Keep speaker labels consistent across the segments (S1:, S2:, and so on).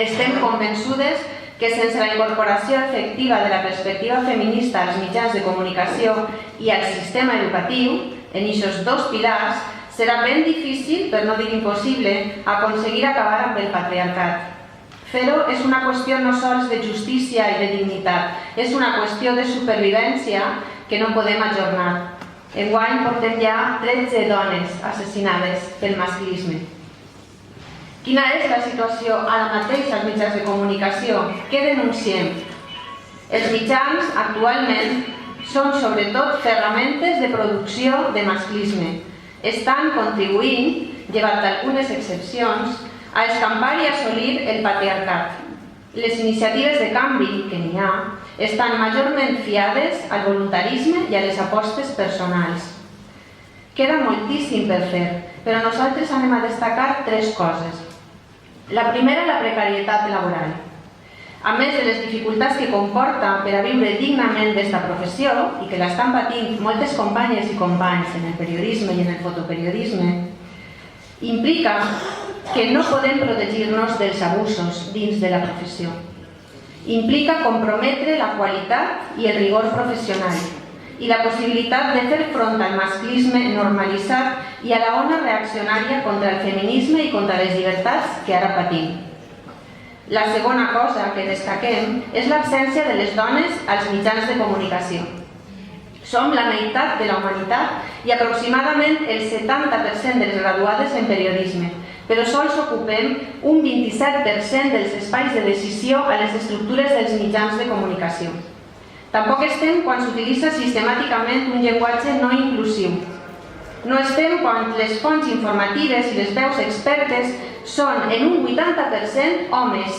S1: Estem convençudes que sense la incorporació efectiva de la perspectiva feminista als mitjans de comunicació i al sistema educatiu, en aquests dos pilars, serà ben difícil, per no dir impossible, aconseguir acabar amb el patriarcat. Fer-ho és una qüestió no sols de justícia i de dignitat, és una qüestió de supervivència que no podem ajornar. Enguany portem ja 13 dones assassinades pel masclisme. Quina és la situació ara mateix als mitjans de comunicació? Què denunciem? Els mitjans actualment són sobretot ferramentes de producció de masclisme. Estan contribuint, llevat d'algunes excepcions, a escampar i assolir el patriarcat. Les iniciatives de canvi, que n'hi ha, estan majorment fiades al voluntarisme i a les apostes personals. Queda moltíssim per fer, però nosaltres anem a destacar 3 coses. La primera, la precarietat laboral. A més de les dificultats que comporta per a viure dignament d'esta professió, i que l'estan patint moltes companyes i companys en el periodisme i en el fotoperiodisme, implica que no podem protegir-nos dels abusos dins de la professió. Implica comprometre la qualitat i el rigor professional i la possibilitat de fer front al masclisme normalitzat i a la ona reaccionària contra el feminisme i contra les llibertats que ara patim. La segona cosa que destaquem és l'absència de les dones als mitjans de comunicació. Som la meitat de la humanitat i aproximadament el 70% de les graduades en periodisme, però sols ocupem un 27% dels espais de decisió a les estructures dels mitjans de comunicació. Tampoc estem quan s'utilitza sistemàticament un llenguatge no inclusiu. No estem quan les fonts informatives i les veus expertes són en un 80% homes,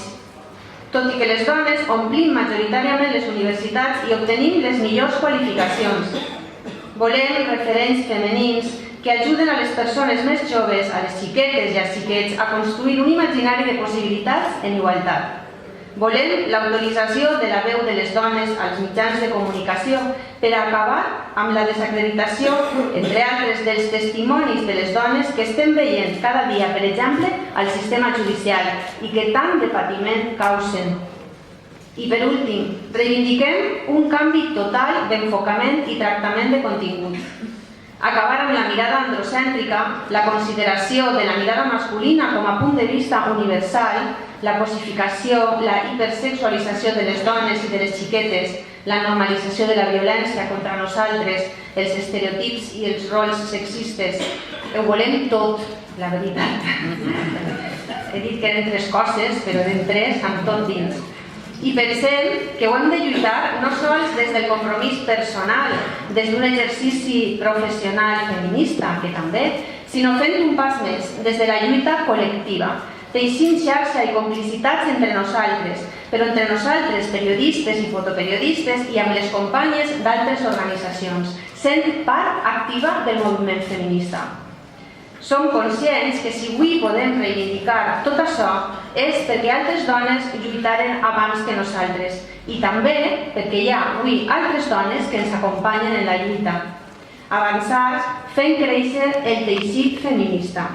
S1: tot i que les dones omplim majoritàriament les universitats i obtenim les millors qualificacions. Volem referents femenins que ajuden a les persones més joves, a les xiquetes i als xiquets, a construir un imaginari de possibilitats en igualtat. Volem l'autorització de la veu de les dones als mitjans de comunicació per acabar amb la desacreditació, entre altres, dels testimonis de les dones que estem veient cada dia, per exemple, al sistema judicial i que tant de patiment causen. I per últim, reivindiquem un canvi total d'enfocament i tractament de contingut. Acabar amb la mirada androcèntrica, la consideració de la mirada masculina com a punt de vista universal, la cosificació, la hipersexualització de les dones i de les xiquetes, la normalització de la violència contra nosaltres, els estereotips i els rols sexistes. Ho volem tot, la veritat. He dit que eren 3 coses, però eren 3 amb tot dins. I pensem que ho hem de lluitar no sols des del compromís personal, des d'un exercici professional feminista, que també, sinó fent un pas més, des de la lluita col·lectiva, teixint xarxa i complicitats entre nosaltres, però entre nosaltres, periodistes i fotoperiodistes, i amb les companyes d'altres organitzacions, sent part activa del moviment feminista. Som conscients que si avui podem reivindicar tot això és perquè altres dones lluitaren abans que nosaltres i també perquè hi ha avui altres dones que ens acompanyen en la lluita. Avançar fent créixer el teixit feminista.